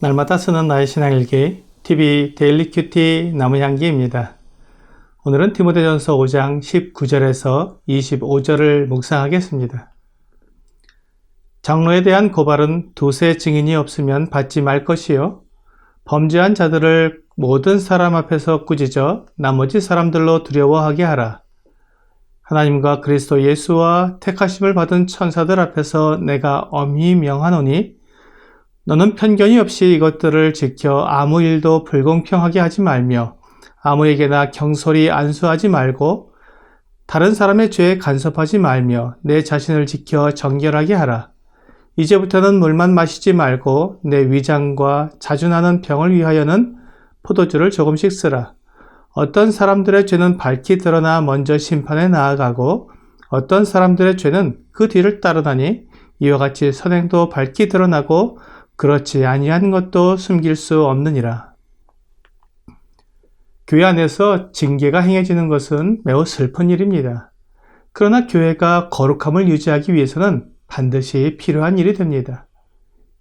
날마다 쓰는 나의 신앙일기 TV 데일리 큐티 나무향기입니다. 오늘은 디모데전서 5장 19절에서 25절을 묵상하겠습니다. 장로에 대한 고발은 두세 증인이 없으면 받지 말 것이요, 범죄한 자들을 모든 사람 앞에서 꾸짖어 나머지 사람들로 두려워하게 하라. 하나님과 그리스도 예수와 택하심을 받은 천사들 앞에서 내가 엄히 명하노니 너는 편견이 없이 이것들을 지켜 아무 일도 불공평하게 하지 말며 아무에게나 경솔히 안수하지 말고 다른 사람의 죄에 간섭하지 말며 내 자신을 지켜 정결하게 하라. 이제부터는 물만 마시지 말고 내 위장과 자주 나는 병을 위하여는 포도주를 조금씩 쓰라. 어떤 사람들의 죄는 밝히 드러나 먼저 심판에 나아가고 어떤 사람들의 죄는 그 뒤를 따르나니 이와 같이 선행도 밝히 드러나고 그렇지 아니한 것도 숨길 수 없느니라. 교회 안에서 징계가 행해지는 것은 매우 슬픈 일입니다. 그러나 교회가 거룩함을 유지하기 위해서는 반드시 필요한 일이 됩니다.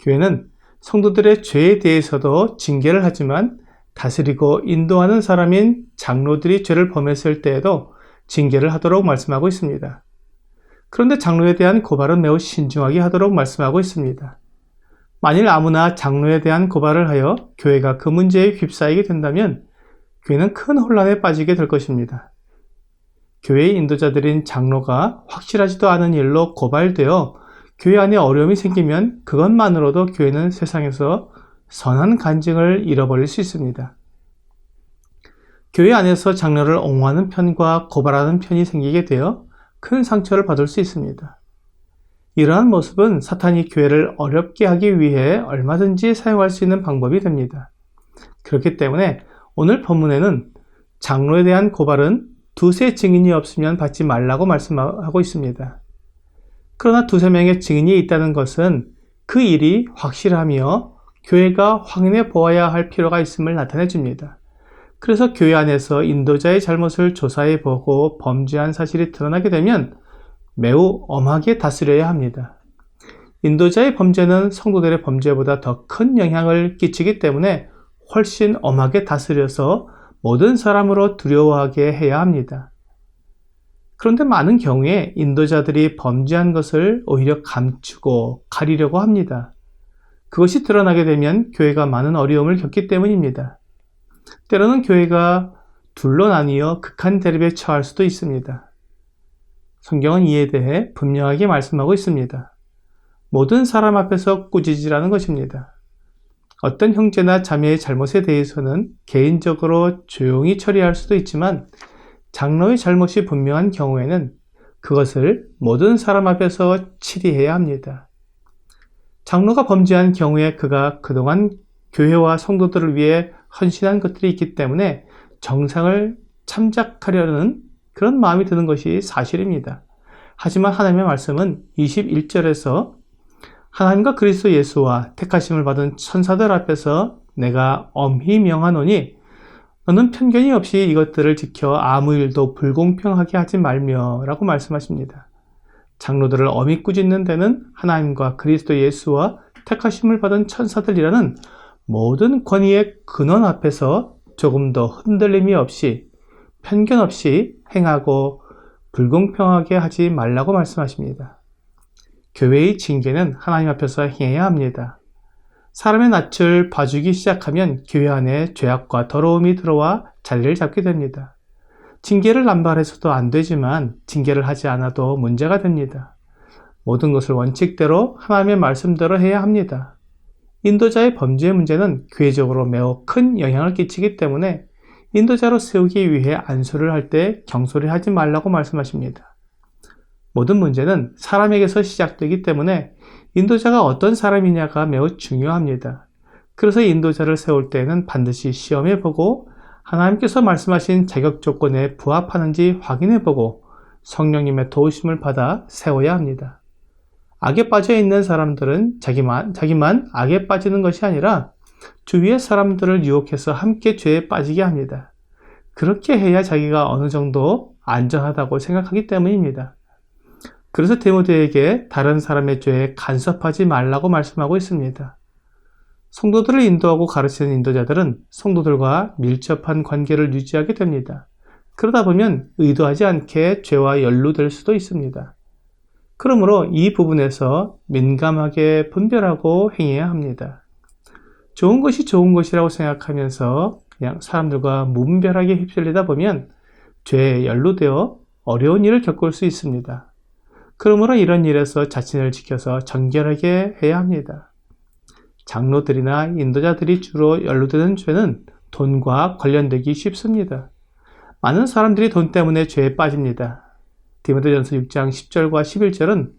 교회는 성도들의 죄에 대해서도 징계를 하지만 다스리고 인도하는 사람인 장로들이 죄를 범했을 때에도 징계를 하도록 말씀하고 있습니다. 그런데 장로에 대한 고발은 매우 신중하게 하도록 말씀하고 있습니다. 만일 아무나 장로에 대한 고발을 하여 교회가 그 문제에 휩싸이게 된다면 교회는 큰 혼란에 빠지게 될 것입니다. 교회의 인도자들인 장로가 확실하지도 않은 일로 고발되어 교회 안에 어려움이 생기면 그것만으로도 교회는 세상에서 선한 간증을 잃어버릴 수 있습니다. 교회 안에서 장로를 옹호하는 편과 고발하는 편이 생기게 되어 큰 상처를 받을 수 있습니다. 이러한 모습은 사탄이 교회를 어렵게 하기 위해 얼마든지 사용할 수 있는 방법이 됩니다. 그렇기 때문에 오늘 본문에는 장로에 대한 고발은 두세 증인이 없으면 받지 말라고 말씀하고 있습니다. 그러나 두세 명의 증인이 있다는 것은 그 일이 확실하며 교회가 확인해 보아야 할 필요가 있음을 나타내 줍니다. 그래서 교회 안에서 인도자의 잘못을 조사해 보고 범죄한 사실이 드러나게 되면 매우 엄하게 다스려야 합니다. 인도자의 범죄는 성도들의 범죄보다 더 큰 영향을 끼치기 때문에 훨씬 엄하게 다스려서 모든 사람으로 두려워하게 해야 합니다. 그런데 많은 경우에 인도자들이 범죄한 것을 오히려 감추고 가리려고 합니다. 그것이 드러나게 되면 교회가 많은 어려움을 겪기 때문입니다. 때로는 교회가 둘로 나뉘어 극한 대립에 처할 수도 있습니다. 성경은 이에 대해 분명하게 말씀하고 있습니다. 모든 사람 앞에서 꾸짖으라는 것입니다. 어떤 형제나 자매의 잘못에 대해서는 개인적으로 조용히 처리할 수도 있지만 장로의 잘못이 분명한 경우에는 그것을 모든 사람 앞에서 치리해야 합니다. 장로가 범죄한 경우에 그가 그동안 교회와 성도들을 위해 헌신한 것들이 있기 때문에 정상을 참작하려는 그런 마음이 드는 것이 사실입니다. 하지만 하나님의 말씀은 21절에서 하나님과 그리스도 예수와 택하심을 받은 천사들 앞에서 내가 엄히 명하노니 너는 편견이 없이 이것들을 지켜 아무 일도 불공평하게 하지 말며 라고 말씀하십니다. 장로들을 엄히 꾸짖는 데는 하나님과 그리스도 예수와 택하심을 받은 천사들이라는 모든 권위의 근원 앞에서 조금 더 흔들림이 없이 편견 없이 행하고 불공평하게 하지 말라고 말씀하십니다. 교회의 징계는 하나님 앞에서 행해야 합니다. 사람의 낯을 봐주기 시작하면 교회 안에 죄악과 더러움이 들어와 자리를 잡게 됩니다. 징계를 남발해서도 안 되지만 징계를 하지 않아도 문제가 됩니다. 모든 것을 원칙대로 하나님의 말씀대로 해야 합니다. 인도자의 범죄의 문제는 교회적으로 매우 큰 영향을 끼치기 때문에 인도자로 세우기 위해 안수를 할 때 경솔히 하지 말라고 말씀하십니다. 모든 문제는 사람에게서 시작되기 때문에 인도자가 어떤 사람이냐가 매우 중요합니다. 그래서 인도자를 세울 때에는 반드시 시험해보고 하나님께서 말씀하신 자격 조건에 부합하는지 확인해보고 성령님의 도우심을 받아 세워야 합니다. 악에 빠져 있는 사람들은 자기만 악에 빠지는 것이 아니라 주위의 사람들을 유혹해서 함께 죄에 빠지게 합니다. 그렇게 해야 자기가 어느 정도 안전하다고 생각하기 때문입니다. 그래서 디모데에게 다른 사람의 죄에 간섭하지 말라고 말씀하고 있습니다. 성도들을 인도하고 가르치는 인도자들은 성도들과 밀접한 관계를 유지하게 됩니다. 그러다 보면 의도하지 않게 죄와 연루될 수도 있습니다. 그러므로 이 부분에서 민감하게 분별하고 행해야 합니다. 좋은 것이 좋은 것이라고 생각하면서 그냥 사람들과 무분별하게 휩쓸리다 보면 죄에 연루되어 어려운 일을 겪을 수 있습니다. 그러므로 이런 일에서 자신을 지켜서 정결하게 해야 합니다. 장로들이나 인도자들이 주로 연루되는 죄는 돈과 관련되기 쉽습니다. 많은 사람들이 돈 때문에 죄에 빠집니다. 디모데전서 6장 10절과 11절은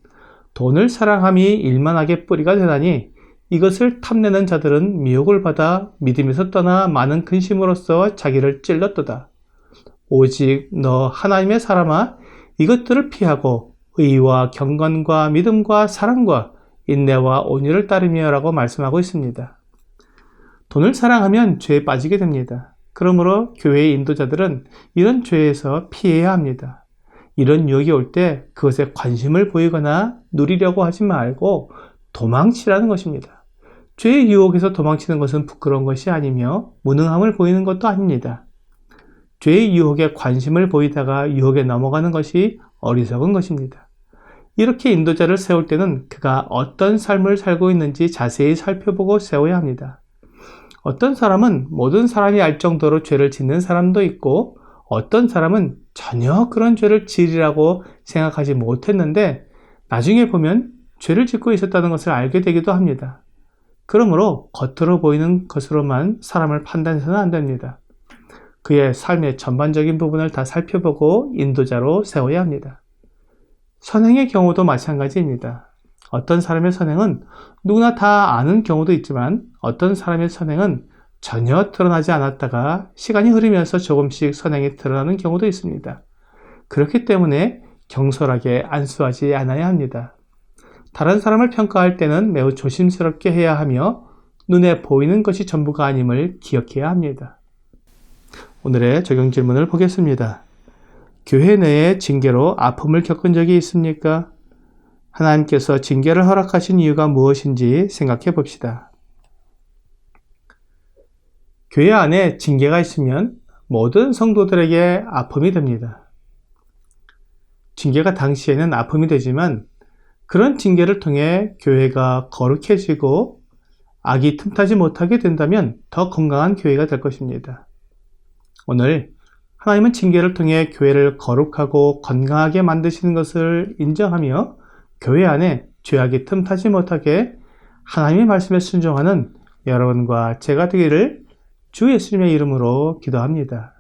돈을 사랑함이 일만하게 뿌리가 되나니 이것을 탐내는 자들은 미혹을 받아 믿음에서 떠나 많은 근심으로써 자기를 찔렀도다. 오직 너 하나님의 사람아 이것들을 피하고 의와 경건과 믿음과 사랑과 인내와 온유를 따르며 라고 말씀하고 있습니다. 돈을 사랑하면 죄에 빠지게 됩니다. 그러므로 교회의 인도자들은 이런 죄에서 피해야 합니다. 이런 유혹이 올 때 그것에 관심을 보이거나 누리려고 하지 말고 도망치라는 것입니다. 죄의 유혹에서 도망치는 것은 부끄러운 것이 아니며 무능함을 보이는 것도 아닙니다. 죄의 유혹에 관심을 보이다가 유혹에 넘어가는 것이 어리석은 것입니다. 이렇게 인도자를 세울 때는 그가 어떤 삶을 살고 있는지 자세히 살펴보고 세워야 합니다. 어떤 사람은 모든 사람이 알 정도로 죄를 짓는 사람도 있고 어떤 사람은 전혀 그런 죄를 지으리라고 생각하지 못했는데 나중에 보면 죄를 짓고 있었다는 것을 알게 되기도 합니다. 그러므로 겉으로 보이는 것으로만 사람을 판단해서는 안 됩니다. 그의 삶의 전반적인 부분을 다 살펴보고 인도자로 세워야 합니다. 선행의 경우도 마찬가지입니다. 어떤 사람의 선행은 누구나 다 아는 경우도 있지만 어떤 사람의 선행은 전혀 드러나지 않았다가 시간이 흐르면서 조금씩 선행이 드러나는 경우도 있습니다. 그렇기 때문에 경솔하게 안수하지 않아야 합니다. 다른 사람을 평가할 때는 매우 조심스럽게 해야 하며 눈에 보이는 것이 전부가 아님을 기억해야 합니다. 오늘의 적용 질문을 보겠습니다. 교회 내에 징계로 아픔을 겪은 적이 있습니까? 하나님께서 징계를 허락하신 이유가 무엇인지 생각해 봅시다. 교회 안에 징계가 있으면 모든 성도들에게 아픔이 됩니다. 징계가 당시에는 아픔이 되지만 그런 징계를 통해 교회가 거룩해지고 악이 틈타지 못하게 된다면 더 건강한 교회가 될 것입니다. 오늘 하나님은 징계를 통해 교회를 거룩하고 건강하게 만드시는 것을 인정하며 교회 안에 죄악이 틈타지 못하게 하나님의 말씀에 순종하는 여러분과 제가 되기를 주 예수님의 이름으로 기도합니다.